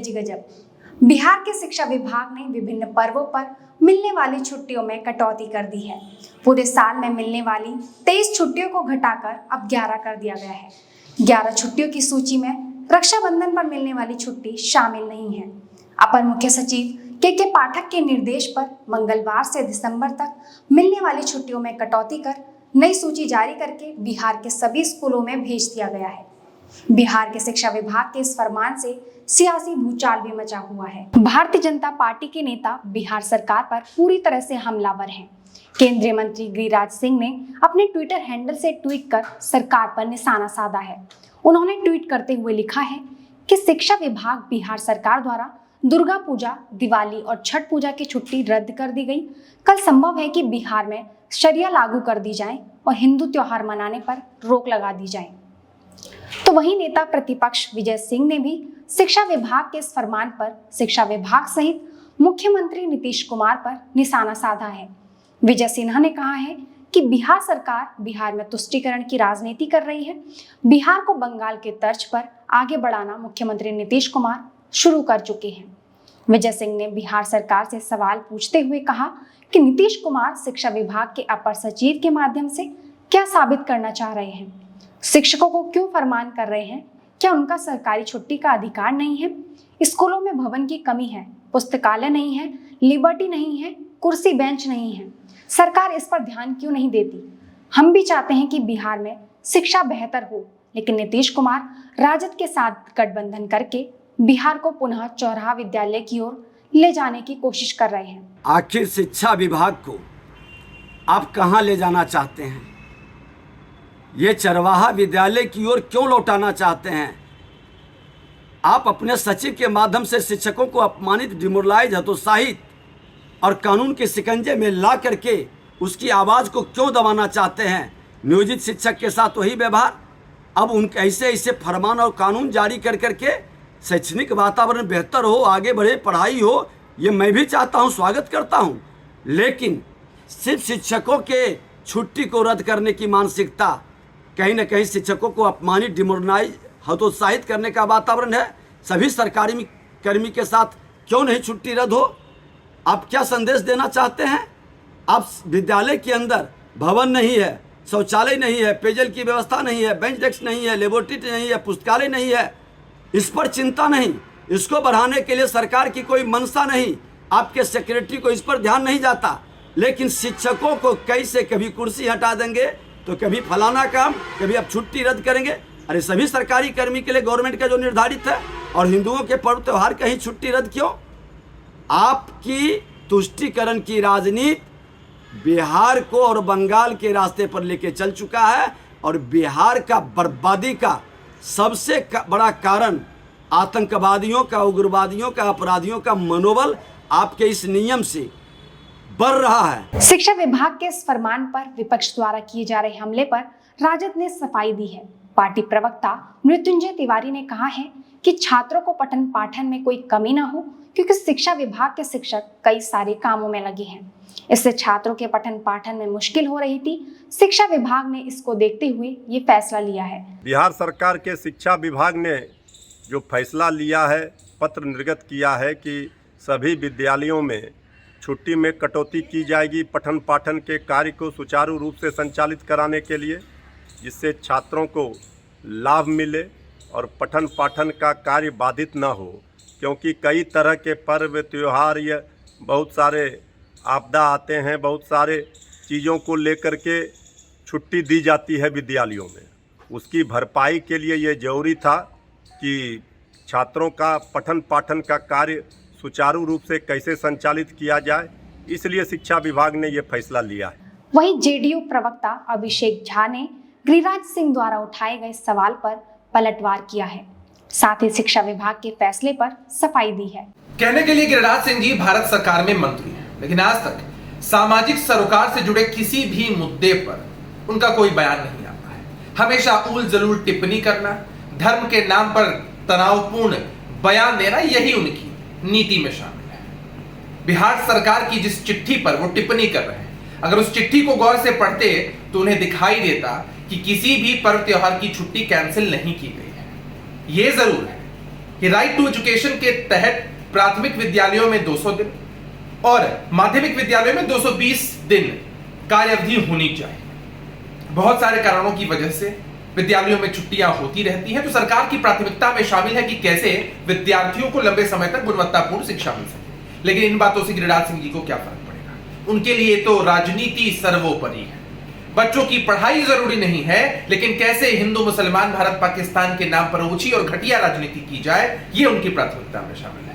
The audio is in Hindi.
जी गजब। बिहार के शिक्षा विभाग ने विभिन्न पर्वों पर मिलने वाली छुट्टियों में कटौती कर दी है। पूरे साल में मिलने वाली 23 छुट्टियों को घटाकर अब 11 कर दिया गया है। 11 छुट्टियों की सूची में रक्षाबंधन पर मिलने वाली छुट्टी शामिल नहीं है। अपर मुख्य सचिव के पाठक के निर्देश पर मंगलवार से दिसंबर तक मिलने वाली छुट्टियों में कटौती कर नई सूची जारी करके बिहार के सभी स्कूलों में भेज दिया गया है। बिहार के शिक्षा विभाग के इस फरमान से सियासी भूचाल भी मचा हुआ है। भारतीय जनता पार्टी के नेता बिहार सरकार पर पूरी तरह से हमलावर हैं। केंद्रीय मंत्री गिरिराज सिंह ने अपने ट्विटर हैंडल से ट्वीट कर सरकार पर निशाना साधा है। उन्होंने ट्वीट करते हुए लिखा है कि शिक्षा विभाग बिहार सरकार द्वारा दुर्गा पूजा, दिवाली और छठ पूजा की छुट्टी रद्द कर दी गई। कल संभव है कि बिहार में शरिया लागू कर दी जाए और हिंदू त्योहार मनाने पर रोक लगा दी जाए। तो वहीं नेता प्रतिपक्ष विजय सिंह ने भी शिक्षा विभाग के इस फरमान पर शिक्षा विभाग सहित मुख्यमंत्री नीतीश कुमार पर निशाना साधा है। विजय सिन्हा ने कहा है कि बिहार सरकार बिहार में तुष्टीकरण की राजनीति कर रही है। बिहार को बंगाल के तर्ज पर आगे बढ़ाना मुख्यमंत्री नीतीश कुमार शुरू कर चुके हैं। विजय सिंह ने बिहार सरकार से सवाल पूछते हुए कहा कि नीतीश कुमार शिक्षा विभाग के अपर सचिव के माध्यम से क्या साबित करना चाह रहे हैं? शिक्षकों को क्यों फरमान कर रहे हैं? क्या उनका सरकारी छुट्टी का अधिकार नहीं है? स्कूलों में भवन की कमी है, पुस्तकालय नहीं है, लिबर्टी नहीं है, कुर्सी बेंच नहीं है। सरकार इस पर ध्यान क्यों नहीं देती? हम भी चाहते हैं कि बिहार में शिक्षा बेहतर हो, लेकिन नीतीश कुमार राजद के साथ गठबंधन करके बिहार को पुनः चौराहा विद्यालय की ओर ले जाने की कोशिश कर रहे हैं। आखिर शिक्षा विभाग को आप कहां ले जाना चाहते हैं? ये चरवाहा विद्यालय की ओर क्यों लौटाना चाहते हैं? आप अपने सचिव के माध्यम से शिक्षकों को अपमानित, डिमोरलाइज, हतोत्साहित और कानून के शिकंजे में ला करके उसकी आवाज़ को क्यों दबाना चाहते हैं? नियोजित शिक्षक के साथ वही व्यवहार। अब उनके ऐसे फरमान और कानून जारी कर करके शैक्षणिक वातावरण बेहतर हो, आगे बढ़े, पढ़ाई हो, ये मैं भी चाहता हूँ, स्वागत करता हूँ। लेकिन सिर्फ शिक्षकों के छुट्टी को रद्द करने की मानसिकता कहीं ना कहीं शिक्षकों को अपमानित, डिमोरलाइज, हतोत्साहित करने का वातावरण है। सभी सरकारी कर्मी के साथ क्यों नहीं छुट्टी रद्द हो? आप क्या संदेश देना चाहते हैं? आप विद्यालय के अंदर भवन नहीं है, शौचालय नहीं है, पेयजल की व्यवस्था नहीं है, बेंच डेस्क नहीं है, लेबोरेटरी नहीं है, पुस्तकालय नहीं है, इस पर चिंता नहीं, इसको बढ़ाने के लिए सरकार की कोई मंशा नहीं, आपके सेक्रेटरी को इस पर ध्यान नहीं जाता। लेकिन शिक्षकों को कैसे कभी कुर्सी हटा देंगे तो कभी फलाना काम, कभी अब छुट्टी रद्द करेंगे। अरे सभी सरकारी कर्मी के लिए गवर्नमेंट का जो निर्धारित है, और हिंदुओं के पर्व त्यौहार कहीं छुट्टी रद्द क्यों? आपकी तुष्टीकरण की राजनीति बिहार को और बंगाल के रास्ते पर लेके चल चुका है, और बिहार का बर्बादी का सबसे बड़ा कारण आतंकवादियों का, उग्रवादियों का, अपराधियों का मनोबल आपके इस नियम से बढ़ रहा है। शिक्षा विभाग के इस फरमान पर विपक्ष द्वारा किए जा रहे हमले पर राजद ने सफाई दी है। पार्टी प्रवक्ता मृत्युंजय तिवारी ने कहा है कि छात्रों को पठन पाठन में कोई कमी ना हो, क्योंकि शिक्षा विभाग के शिक्षक कई सारे कामों में लगे हैं। इससे छात्रों के पठन पाठन में मुश्किल हो रही थी। शिक्षा विभाग ने इसको देखते हुए ये फैसला लिया है। बिहार सरकार के शिक्षा विभाग ने जो फैसला लिया है, पत्र निर्गत किया है कि सभी विद्यालयों में छुट्टी में कटौती की जाएगी पठन पाठन के कार्य को सुचारू रूप से संचालित कराने के लिए, जिससे छात्रों को लाभ मिले और पठन पाठन का कार्य बाधित ना हो। क्योंकि कई तरह के पर्व त्यौहार या बहुत सारे आपदा आते हैं, बहुत सारे चीज़ों को लेकर के छुट्टी दी जाती है विद्यालयों में। उसकी भरपाई के लिए ये ज़रूरी था कि छात्रों का पठन पाठन का कार्य सुचारू रूप से कैसे संचालित किया जाए, इसलिए शिक्षा विभाग ने ये फैसला लिया है। वहीं जेडीयू प्रवक्ता अभिषेक झा ने गिरिराज सिंह द्वारा उठाए गए सवाल पर पलटवार किया है। साथ ही शिक्षा विभाग के फैसले पर सफाई दी है। कहने के लिए गिरिराज सिंह जी भारत सरकार में मंत्री हैं, लेकिन आज तक सामाजिक सरोकार से जुड़े किसी भी मुद्दे पर उनका कोई बयान नहीं आता है। हमेशा उल जलूल टिप्पणी करना, धर्म के नाम पर तनावपूर्ण बयान देना, यही उनकी नीति में शामिल है। बिहार सरकार की जिस चिट्ठी पर वो टिप्पणी कर रहे हैं, अगर उस चिट्ठी को गौर से पढ़ते तो उन्हें दिखाई देता कि किसी भी पर्व त्योहार की छुट्टी कैंसिल नहीं की गई है। ये जरूर है कि राइट टू एजुकेशन के तहत प्राथमिक विद्यालयों में 200 दिन और माध्यमिक विद्यालयों में 220 दिन कार्य अवधि होनी चाहिए। बहुत सारे कारणों की वजह से विद्यालयों में छुट्टियां होती रहती हैं, तो सरकार की प्राथमिकता में शामिल है कि कैसे विद्यार्थियों को लंबे समय तक गुणवत्तापूर्ण शिक्षा मिल सके। लेकिन इन बातों से गिरिराज सिंह जी को क्या फर्क पड़ेगा? उनके लिए तो राजनीति सर्वोपरि है। बच्चों की पढ़ाई जरूरी नहीं है, लेकिन कैसे हिंदू मुसलमान भारत पाकिस्तान के नाम पर ऊंची और घटिया राजनीति की जाए, ये उनकी प्राथमिकता में शामिल है।